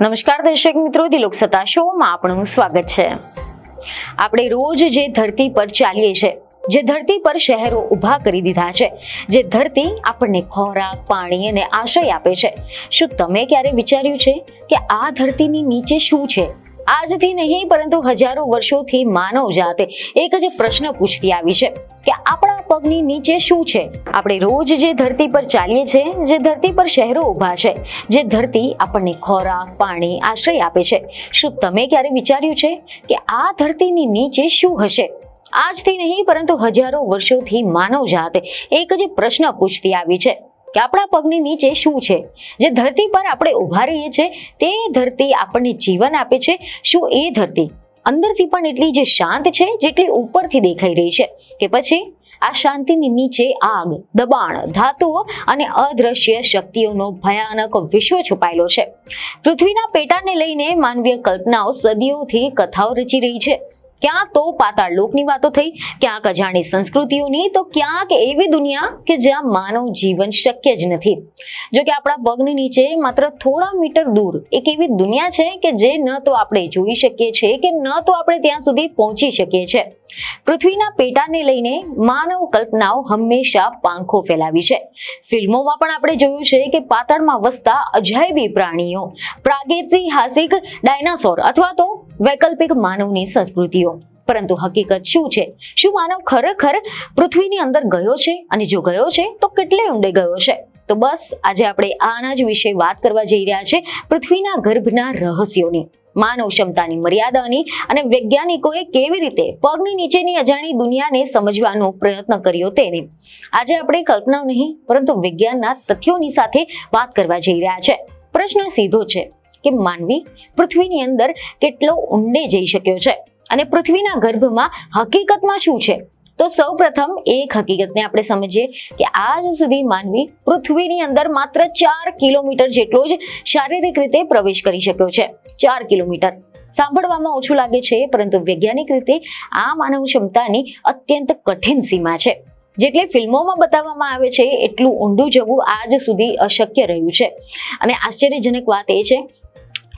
નમસ્કાર દર્શક મિત્રો, દિલોક સત્તા શોમાં આપનું સ્વાગત છે। આપણે રોજ જે ધરતી પર ચાલીએ છીએ, જે ધરતી પર શહેરો ઊભા કરી દીધા છે, જે ધરતી આપણને ખોરાક, પાણી અને આશ્રય આપે છે, શું તમે ક્યારે વિચાર્યું છે કે આ ધરતીની નીચે શું છે? આજથી નહીં પરંતુ હજારો વર્ષોથી માનવ જાતે એક જ પ્રશ્ન પૂછતી આવી છે કે આપણા પગની નીચે શું છે? આપણે રોજ જે ધરતી પર ચાલીએ છીએ, જે ધરતી પર શહેરો ઊભા છે, જે ધરતી આપણને ખોરાક, પાણી, આશ્રય આપે છે, શું તમે ક્યારે વિચાર્યું છે કે આ ધરતીની નીચે શું હશે? આજથી નહીં પરંતુ હજારો વર્ષોથી માનવ જાતે એક જ પ્રશ્ન પૂછતી આવી છે કે આપણા પગની નીચે શું છે? જે ધરતી પર આપણે ઊભા રહીએ છીએ તે ધરતી આપણને જીવન આપે છે, શું એ ધરતી અંદરથી પણ એટલી જ શાંત છે જેટલી ઉપરથી દેખાઈ રહી છે? કે પછી આ શાંતિની નીચે આગ, દબાણ, ધાતુઓ અને અદ્રશ્ય શક્તિઓનો ભયાનક વિશ્વ છુપાયેલો છે? પૃથ્વીના પેટાને લઈને માનવીય કલ્પનાઓ સદીઓથી કથાઓ રચી રહી છે। ક્યાંક તો પાતાળ લોકની વાતો થઈ, ક્યાંક અજાણી સંસ્કૃતિઓની, તો ક્યાંક એવી દુનિયા કે જ્યાં માનવ જીવન શક્ય જ નથી। જો કે આપણા પગની નીચે માત્ર થોડા મીટર દૂર એક એવી દુનિયા છે કે જે ન તો આપણે જોઈ શકીએ છીએ કે ન તો આપણે ત્યાં સુધી પહોંચી શકીએ છીએ। પૃથ્વીના પેટાને લઈને માનવ કલ્પનાઓ હંમેશા પાંખો ફેલાવી છે। ફિલ્મોમાં પણ આપણે જોયું છે કે પાતાળમાં વસતા અજાયબી પ્રાણીઓ, પ્રાગૈતિહાસિક ડાયનાસોર અથવા તો વૈકલ્પિક માનવની સંસ્કૃતિઓ। પરંતુ હકીકત શું છે? શું માનવ ખરેખર પૃથ્વીની અંદર ગયો છે? અને જો ગયો છે તો કેટલે ઊંડે ગયો છે? તો બસ આજે આપણે આના જ વિશે વાત કરવા જઈ રહ્યા છે, પૃથ્વીના ગર્ભના રહસ્યોની, માનવ ક્ષમતાની મર્યાદાની અને વૈજ્ઞાનિકોએ કેવી રીતે પગની નીચેની અજાણી દુનિયાને સમજવાનો પ્રયત્ન કર્યો તેની। આજે આપણે કલ્પનાઓ નહીં પરંતુ વિજ્ઞાનના તથ્યોની સાથે વાત કરવા જઈ રહ્યા છે। પ્રશ્ન સીધો છે કે માનવી પૃથ્વીની અંદર કેટલો ઊંડે જઈ શક્યો છે અને પૃથ્વીના ગર્ભમાં હકીકતમાં શું છે? તો સૌ પ્રથમ એક હકીકતને આપણે સમજીએ કે આજ સુધી માનવી પૃથ્વીની અંદર માત્ર 4 કિલોમીટર જેટલો જ શારીરિક રીતે પ્રવેશ કરી શક્યો છે। 4 કિલોમીટર સાંભળવામાં ઓછું લાગે છે, પરંતુ વૈજ્ઞાનિક રીતે આ માનવ ક્ષમતાની અત્યંત કઠિન સીમા છે। જેટલી ફિલ્મોમાં બતાવવામાં આવે છે એટલું ઊંડું જવું આજ સુધી અશક્ય રહ્યું છે। અને આશ્ચર્યજનક વાત એ છે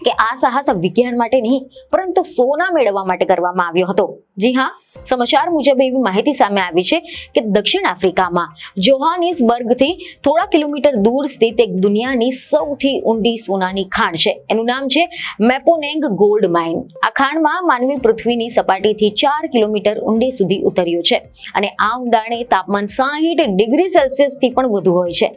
કે આ સાહસ વિજ્ઞાન માટે નહીં પરંતુ સોના મેળવવા માટે કરવામાં આવ્યો હતો। જી હા, સમાચાર મુજબ એવી માહિતી સામે આવી છે કે દક્ષિણ આફ્રિકામાં જોહાનિસબર્ગથી થોડા કિલોમીટર દૂર સ્થિત એક દુનિયાની સૌથી ઊંડી સોનાની ખાણ છે। એનું નામ છે મેપોનેંગ ગોલ્ડ માઇન। આ ખાણમાં માનવી પૃથ્વીની સપાટીથી 4 કિલોમીટર ઊંડે સુધી ઉતર્યો છે અને આ ઊંડાણે તાપમાન 60 ડિગ્રી સેલ્સિયસથી પણ વધુ હોય છે।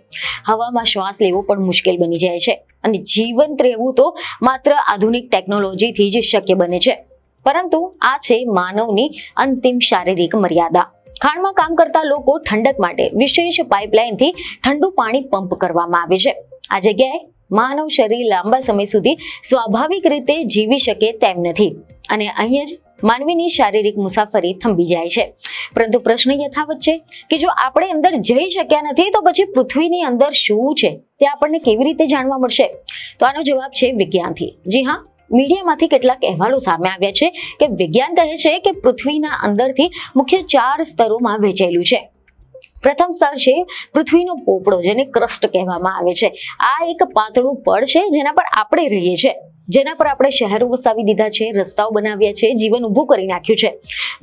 હવામાં શ્વાસ લેવો પણ મુશ્કેલ બની જાય છે અને જીવંત રહેવું તો માત્ર આધુનિક ટેકનોલોજીથી જ શક્ય બને છે। પરંતુ આ છે માનવની અંતિમ શારીરિક મર્યાદા। ખાણમાં કામ કરતા લોકો ઠંડક માટે વિશેષ પાઇપલાઇનથી ઠંડુ પાણી પંપ કરવામાં આવે છે। આ જગ્યાએ માનવ શરીર લાંબા સમય સુધી સ્વાભાવિક રીતે જીવી શકે તેમ નથી અને અહીં જ માનવીની શારીરિક મુસાફરી થંભી જાય છે। પરંતુ પ્રશ્ન યથાવત છે કે જો આપણે અંદર જઈ શક્યા નથી તો પછી પૃથ્વીની અંદર શું છે તે આપણને કેવી રીતે જાણવા મળશે? તો આનો જવાબ છે વિજ્ઞાનથી। જી હા, મીડિયામાંથી કેટલાક અહેવાલો સામે આવ્યા છે કે વિજ્ઞાન કહે છે કે પૃથ્વીના અંદરથી મુખ્ય 4 સ્તરોમાં વહેંચાયેલું છે। પ્રથમ સ્તર છે પૃથ્વીનો પોપડો, જેને ક્રસ્ટ કહેવામાં આવે છે। આ એક પાતળું પડ છે જેના પર આપણે રહીએ છીએ, જેના પર આપણે શહેરો વસાવી દીધા છે, રસ્તાઓ બનાવ્યા છે, જીવન ઊભું કરી નાખ્યું છે।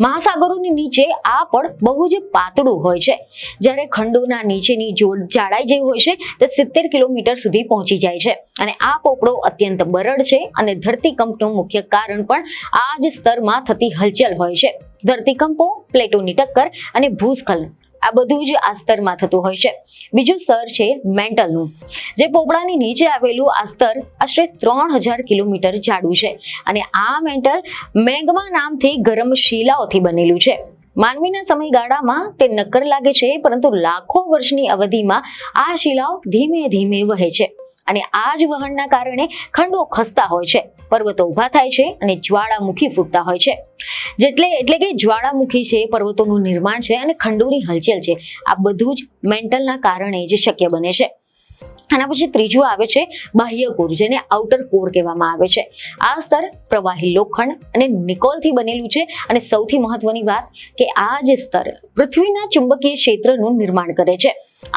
મહાસાગરોની નીચે આ પડ બહુ જ પાતળું હોય છે, જ્યારે ખંડોના નીચેની જાડાઈ જે હોય છે તે 70 કિલોમીટર સુધી પહોંચી જાય છે અને આ પોપડો અત્યંત બરડ છે અને ધરતીકંપનું મુખ્ય કારણ પણ આ જ સ્તરમાં થતી હલચલ હોય છે। ધરતીકંપો, પ્લેટોની ટક્કર અને ભૂસ્ખલન આ બધું જ આ સ્તરમાં થતું હોય છે। બીજું સ્તર છે મેન્ટલનું, જે પોપડાની નીચે આવેલું આ સ્તર આશરે 3000 કિલોમીટર જાડું છે અને આ મેન્ટલ મેગ્મા નામથી ગરમ શિલાઓથી બનેલું છે। માનવીના સમયગાળામાં તે નક્કર લાગે છે, પરંતુ લાખો વર્ષની અવધિમાં આ શિલાઓ ધીમે ધીમે વહે છે અને આ જ વહનના કારણે ખંડો ખસતા હોય છે, પર્વતો ઊભા થાય છે અને જ્વાળામુખી ફૂટતા હોય છે। એટલે કે જ્વાળામુખી છે, પર્વતોનું નિર્માણ છે અને ખંડોની હલચલ છે, આ બધું જ મેન્ટલના કારણે જ શક્ય બને છે। આના પછી ત્રીજું આવે છે બાહ્ય કોર, જેને આઉટર કોર કહેવામાં આવે છે। આ સ્તર પ્રવાહી લોખંડ અને નિકોલથી બનેલું છે અને સૌથી મહત્વની વાત કે આ જે સ્તર પૃથ્વીના ચુંબકીય ક્ષેત્રનું નિર્માણ કરે છે।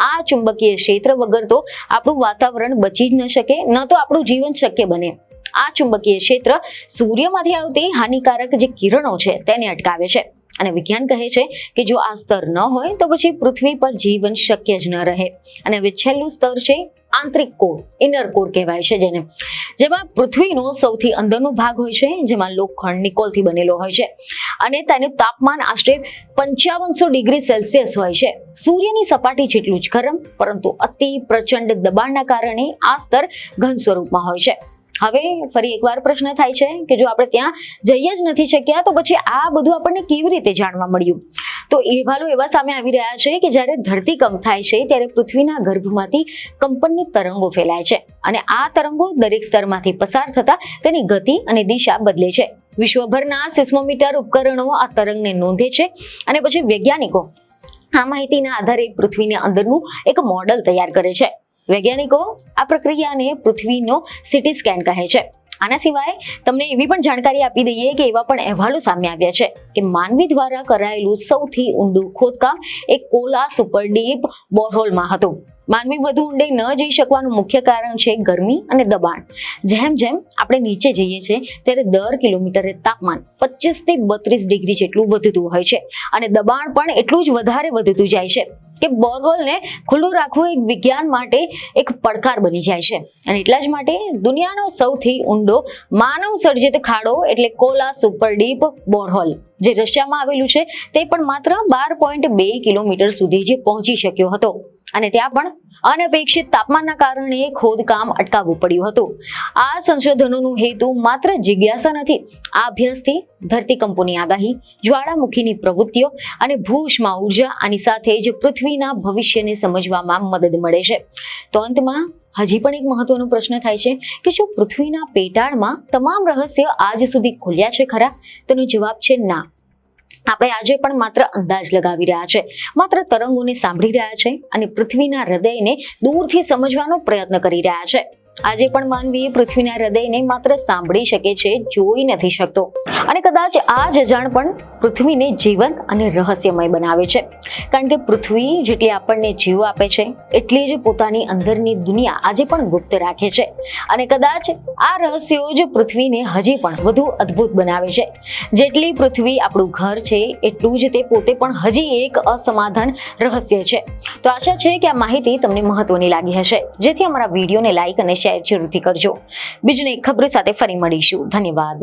આ ચુંબકીય ક્ષેત્ર વગર તો આપણું વાતાવરણ બચી જ ન શકે, ન તો આપણું જીવન શક્ય બને। આ ચુંબકીય ક્ષેત્ર સૂર્યમાંથી આવતી હાનિકારક જે કિરણો છે તેને અટકાવે છે અને વિજ્ઞાન કહે છે કે જો આ સ્તર ન હોય તો પછી પૃથ્વી પર જીવન શક્ય જ ન રહે. અને હવે છેલ્લું સ્તર છે આંતરિક કોર, ઇનર કોર કહેવાય છે જેને, જેમાં પૃથ્વીનો સૌથી અંદરનો ભાગ હોય છે, જેમાં લોખંડ નિકોલથી બનેલો હોય છે અને તેનું તાપમાન આશરે 5500 ડિગ્રી સેલ્સિયસ હોય છે. સૂર્યની સપાટી જેટલું જ ગરમ, પરંતુ અતિ પ્રચંડ દબાણના કારણે આ સ્તર ઘન સ્વરૂપમાં હોય છે. હવે ફરી એકવાર પ્રશ્ન થાય છે કે જો આપણે ત્યાં જઈ જ નથી શક્યા તો પછી આ બધું આપણને કેવી રીતે જાણવા મળ્યું? તો અહેવાલો એવા સામે આવી રહ્યા છે કે જ્યારે ધરતીકંપ થાય છે ત્યારે પૃથ્વીના ગર્ભમાંથી કંપનની તરંગો ફેલાય છે અને આ તરંગો દરેક સ્તરમાંથી પસાર થતા તેની ગતિ અને દિશા બદલે છે. વિશ્વભરના સિસ્મોમીટર ઉપકરણો આ તરંગને નોંધે છે અને પછી વૈજ્ઞાનિકો આ માહિતીના આધારે પૃથ્વીની અંદરનું એક મોડલ તૈયાર કરે છે. વૈજ્ઞાનિકો આ પ્રક્રિયાને પૃથ્વીનો સિટી સ્કેન કહે છે. આના સિવાય તમને એવી પણ જાણકારી આપી દઈએ કે એવા પણ અહેવાલો સામે આવ્યા છે કે માનવી દ્વારા કરાયેલું સૌથી ઊંડું ખોદકામ એક કોલા સુપર ડીપ બોરહોલમાં હતું. માનવી વધુ ઊંડે ન જઈ શકવાનું મુખ્ય કારણ છે ગરમી અને દબાણ. જેમ જેમ આપણે નીચે જઈએ છીએ ત્યારે દર કિલોમીટરે તાપમાન 25 થી 32 ડિગ્રી જેટલું વધતું હોય છે અને દબાણ પણ એટલું જ વધારે વધતું જાય છે કે બોરહોલને ખુલ્લું રાખવું એક વિજ્ઞાન માટે એક પડકાર બની જાય છે. અને એટલા જ માટે દુનિયાનો સૌથી ઊંડો માનવ સર્જિત ખાડો એટલે કોલા સુપર ડીપ બોરહોલ જે રશિયામાં આવેલું છે તે પણ માત્ર 12.2 કિલોમીટર સુધી જે પહોંચી શક્યો હતો અને ત્યાં પણ અનપેક્ષિત તાપમાનના કારણે ખોદકામ અટકાવવું પડ્યું હતું. આ સંશોધનોનો હેતુ માત્ર જિજ્ઞાસા નથી. આ અભ્યાસથી ધરતીકંપોની આગાહી, જ્વાળામુખીની પ્રવૃત્તિઓ અને ભૂઉષ્મા ઉર્જા આની સાથે જ પૃથ્વીના ભવિષ્યને સમજવામાં મદદ મળે છે. તો અંતમાં હજી પણ એક મહત્વનો પ્રશ્ન થાય છે કે શું પૃથ્વીના પેટાળમાં તમામ રહસ્ય આજ સુધી ખુલ્યા છે ખરા? તેનો જવાબ છે ના. આપણે આજે પણ માત્ર અંદાજ લગાવી રહ્યા છે, માત્ર તરંગોને સાંભળી રહ્યા છે અને પૃથ્વીના હૃદયને દૂરથી સમજવાનો પ્રયત્ન કરી રહ્યા છે. આજે પણ માનવી પૃથ્વીના હૃદયને માત્ર સાંભળી શકે છે, જોઈ નથી શકતો. અને કદાચ આ જ અજાણ પણ પૃથ્વીને જીવંત અને રહસ્યમય બનાવે છે. કારણ કે પૃથ્વી જેટલી આપણને જીવ આપે છે એટલી જ પોતાની અંદરની દુનિયા આજે પણ ગુપ્ત રાખે છે. અને કદાચ આ રહસ્યો જ પૃથ્વીને હજી પણ વધુ અદ્ભુત બનાવે છે. જેટલી પૃથ્વી આપણું ઘર છે એટલું જ તે પોતે પણ હજી એક અસમાધાન રહસ્ય છે. તો આશા છે કે આ માહિતી તમને મહત્વની લાગી હશે, જેથી અમારા વિડીયોને લાઈક અને શેર જરૂરથી કરજો. બીજને ખબરો સાથે ફરી મળીશું. ધન્યવાદ.